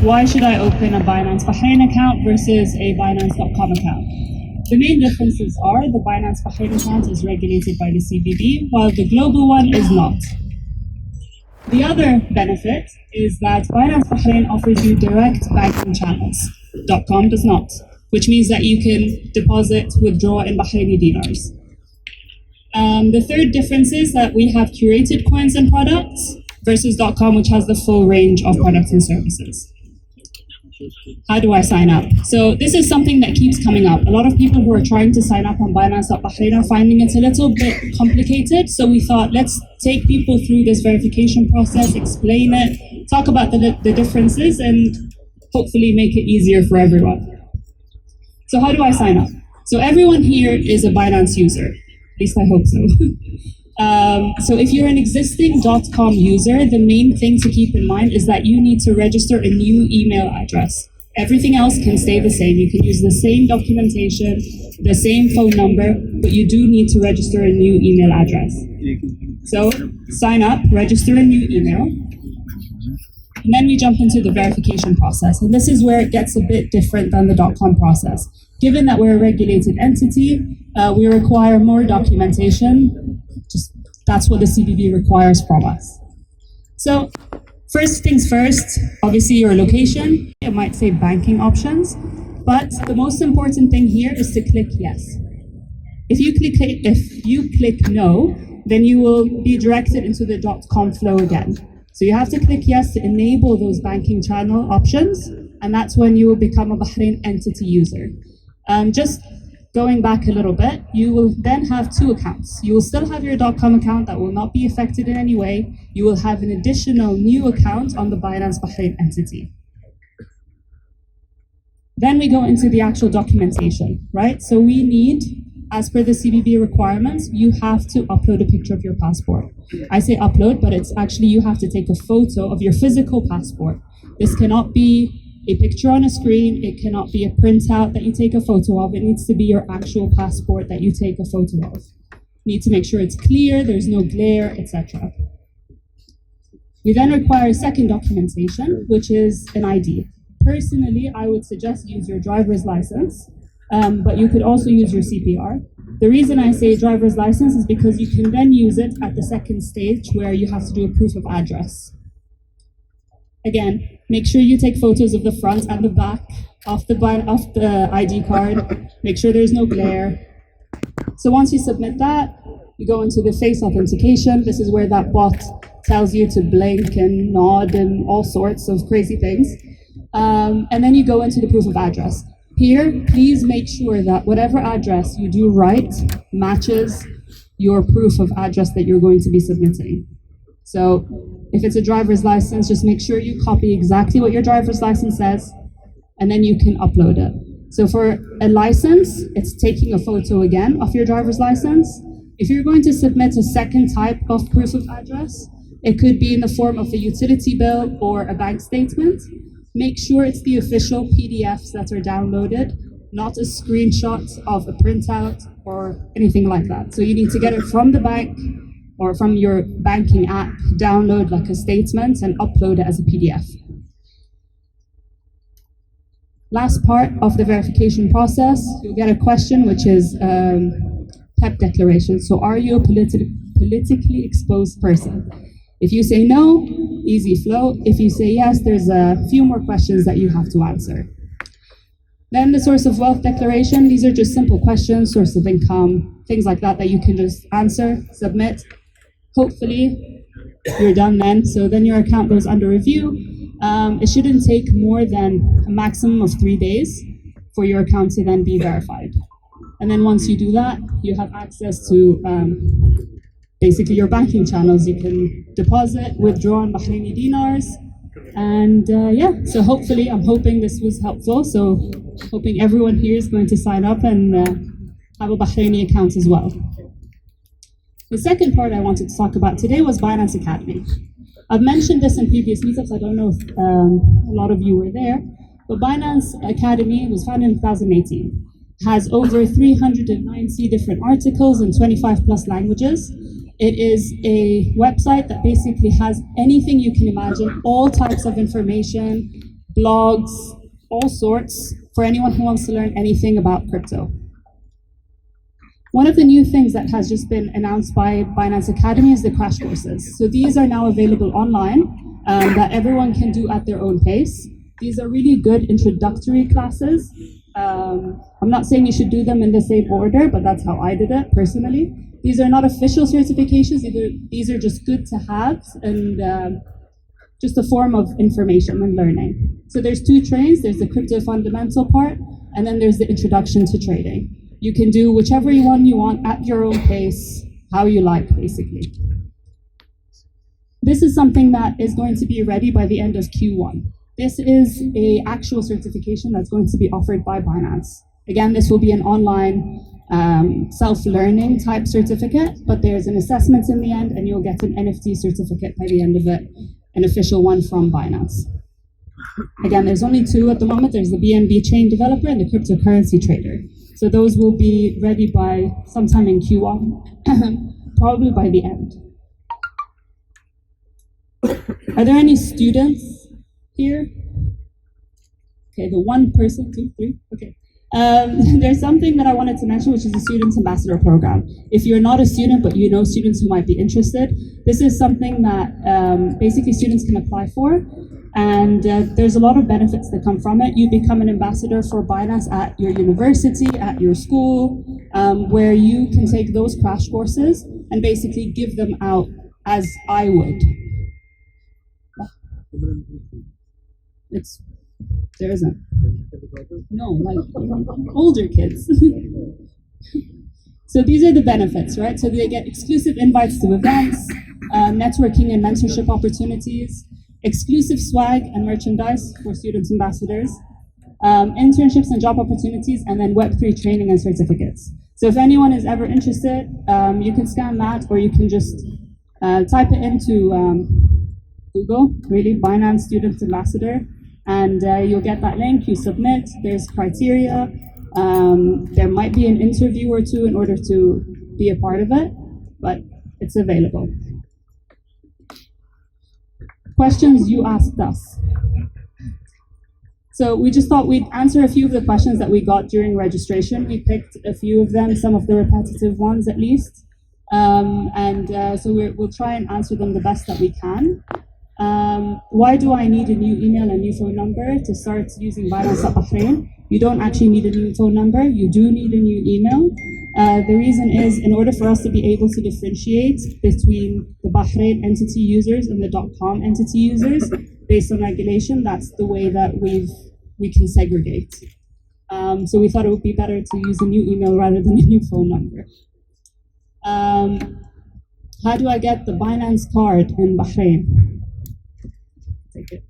why should I open a Binance Bahrain account versus a Binance.com account? The main differences are the Binance Bahrain account is regulated by the CBB, while the global one is not. The other benefit is that Binance Bahrain offers you direct banking channels. .com does not, which means that you can deposit, withdraw in Bahraini dinars. The third difference is that we have curated coins and products versus .com, which has the full range of products and services. How do I sign up? So this is something that keeps coming up. A lot of people who are trying to sign up on Binance.Bahrain are finding it a little bit complicated. So we thought, let's take people through this verification process, explain it, talk about the differences, and hopefully make it easier for everyone. So how do I sign up? So everyone here is a Binance user. At least I hope so. So if you're an existing .com user, the main thing to keep in mind is that you need to register a new email address. Everything else can stay the same. You can use the same documentation, the same phone number, but you do need to register a new email address. So sign up, register a new email, and then we jump into the verification process. And this is where it gets a bit different than the .com process. Given that we're a regulated entity, we require more documentation. That's what the CBB requires from us. So first things first, obviously your location. It might say banking options, but the most important thing here is to click yes. If you click no, then you will be directed into the .com flow again. So you have to click yes to enable those banking channel options, and that's when you will become a Bahrain entity user. Just going back a little bit, you will then have two accounts. You will still have your .com account that will not be affected in any way. You will have an additional new account on the Binance Bahrain entity. Then we go into the actual documentation, right? So we need, as per the CBB requirements, you have to upload a picture of your passport. I say upload, but it's actually you have to take a photo of your physical passport. This cannot be a picture on a screen, it cannot be a printout that you take a photo of, it needs to be your actual passport that you take a photo of. You need to make sure it's clear, there's no glare, etc. We then require a second documentation, which is an ID. Personally, I would suggest use your driver's license, but you could also use your CPR. The reason I say driver's license is because you can then use it at the second stage where you have to do a proof of address. Again, make sure you take photos of the front and the back of the ID card. Make sure there's no glare. So once you submit that, you go into the face authentication. This is where that bot tells you to blink and nod and all sorts of crazy things. And then you go into the proof of address. Here, please make sure that whatever address you do right matches your proof of address that you're going to be submitting. So if it's a driver's license, just make sure you copy exactly what your driver's license says, and then you can upload it. So for a license, it's taking a photo again of your driver's license. If you're going to submit a second type of proof of address, it could be in the form of a utility bill or a bank statement. Make sure it's the official PDFs that are downloaded, not a screenshot of a printout or anything like that. So you need to get it from the bank or from your banking app, download like a statement and upload it as a PDF. Last part of the verification process, you'll get a question which is PEP declaration. So are you a politically exposed person? If you say no, easy flow. If you say yes, there's a few more questions that you have to answer. Then the source of wealth declaration, these are just simple questions, source of income, things like that you can just answer, submit. Hopefully you're done then. So then your account goes under review. It shouldn't take more than a maximum of 3 days for your account to then be verified. And then once you do that, you have access to basically your banking channels. You can deposit, withdraw in Bahraini dinars. And yeah, so hopefully, I'm hoping this was helpful. So hoping everyone here is going to sign up and have a Bahraini account as well. The second part I wanted to talk about today was Binance Academy. I've mentioned this in previous meetups. I don't know if a lot of you were there, but Binance Academy was founded in 2018. It has over 390 different articles in 25 plus languages. It is a website that basically has anything you can imagine, all types of information, blogs, all sorts, for anyone who wants to learn anything about crypto. One of the new things that has just been announced by Binance Academy is the crash courses. So these are now available online that everyone can do at their own pace. These are really good introductory classes. I'm not saying you should do them in the same order, but that's how I did it personally. These are not official certifications, these are just good to have and just a form of information and learning. So there's two trains, there's the crypto fundamental part, and then there's the introduction to trading. You can do whichever one you want at your own pace, how you like, basically. This is something that is going to be ready by the end of Q1. This is an actual certification that's going to be offered by Binance. Again, this will be an online self-learning type certificate, but there's an assessment in the end and you'll get an NFT certificate by the end of it, an official one from Binance. Again, there's only two at the moment. There's the BNB chain developer and the cryptocurrency trader. So those will be ready by sometime in Q1, probably by the end. Are there any students here? Okay, the one person, two, three, okay. There's something that I wanted to mention, which is the Student Ambassador Program. If you're not a student, but you know students who might be interested, this is something that basically students can apply for. And there's a lot of benefits that come from it. You become an ambassador for Binance at your university, at your school, where you can take those crash courses and basically give them out as I would. There isn't. No, like older kids. So these are the benefits, right? So they get exclusive invites to events, networking and mentorship opportunities, exclusive swag and merchandise for student ambassadors, internships and job opportunities, and then Web3 training and certificates. So if anyone is ever interested, you can scan that, or you can just type it into Google, really, Binance Student Ambassador, and you'll get that link, you submit, there's criteria, there might be an interview or two in order to be a part of it, but it's available. Questions you asked us. So we just thought we'd answer a few of the questions that we got during registration. We picked a few of them, some of the repetitive ones at least. So we'll try and answer them the best that we can. Why do I need a new email and new phone number to start using Binance.Bahrain? You don't actually need a new phone number, you do need a new email. The reason is, in order for us to be able to differentiate between the Bahrain entity users and the .com entity users, based on regulation, that's the way that we can segregate. So we thought it would be better to use a new email rather than a new phone number. How do I get the Binance card in Bahrain? Take it.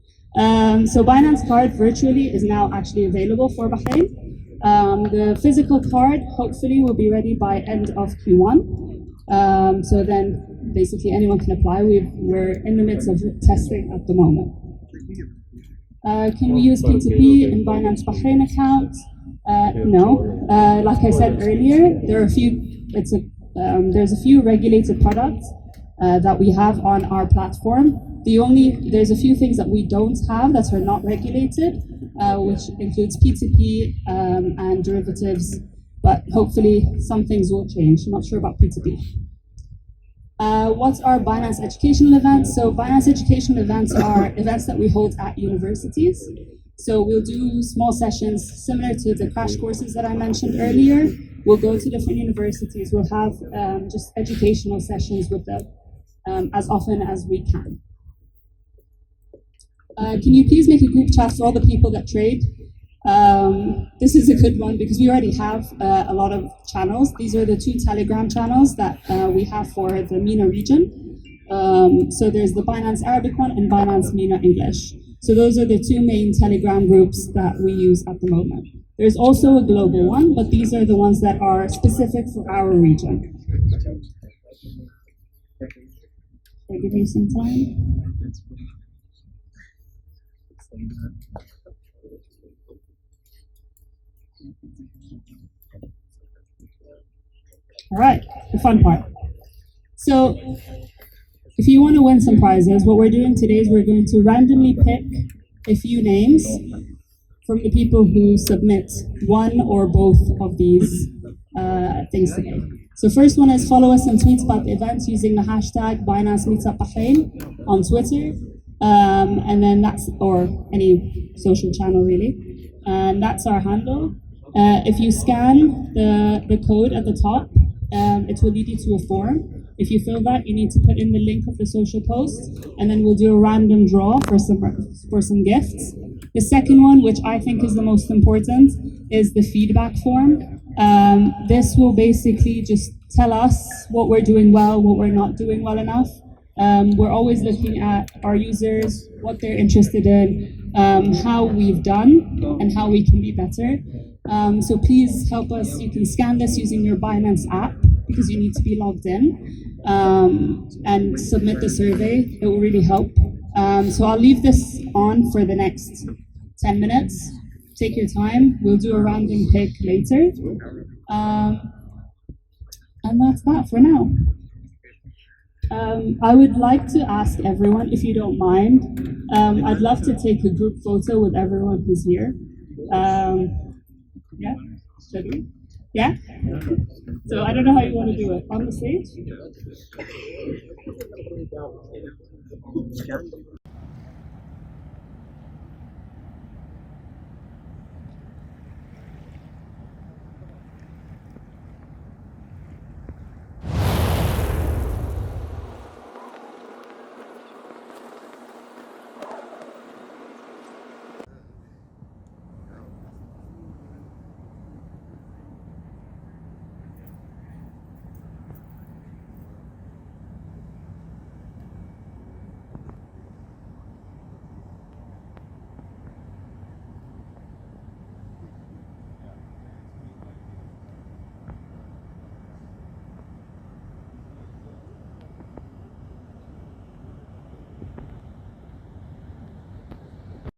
So Binance card virtually is now actually available for Bahrain. The physical card hopefully will be ready by end of Q1. So then basically anyone can apply. We're in the midst of testing at the moment. Can we use P2P in Binance Bahrain account? No. Like I said earlier, there's a few regulated products that we have on our platform. There's a few things that we don't have that are not regulated, which includes P2P and derivatives, but hopefully some things will change. I'm not sure about P2P. What's our Binance educational events? So Binance educational events are events that we hold at universities. So we'll do small sessions similar to the crash courses that I mentioned earlier. We'll go to different universities. We'll have just educational sessions with them as often as we can. Can you please make a group chat for all the people that trade? This is a good one because we already have a lot of channels. These are the two Telegram channels that we have for the MENA region. So there's the Binance Arabic one and Binance MENA English. So those are the two main Telegram groups that we use at the moment. There's also a global one, but these are the ones that are specific for our region. I'll give you some time. All right, the fun part. So if you want to win some prizes, what we're doing today is we're going to randomly pick a few names from the people who submit one or both of these things today. So first one is follow us and tweet about the events using the hashtag Binance Meetup Bahrain on Twitter. And then that's, or any social channel really. And that's our handle. If you scan the code at the top, it will lead you to a form. If you fill that, you need to put in the link of the social post, and then we'll do a random draw for some gifts. The second one, which I think is the most important, is the feedback form. This will basically just tell us what we're doing well, what we're not doing well enough. We're always looking at our users, what they're interested in, how we've done, and how we can be better. So please help us. You can scan this using your Binance app because you need to be logged in, and submit the survey. It will really help. So I'll leave this on for the next 10 minutes. Take your time. We'll do a random pick later. And that's that for now. I would like to ask everyone, if you don't mind, I'd love to take a group photo with everyone who's here. Yeah? Should we? Yeah? So I don't know how you want to do it. On the stage?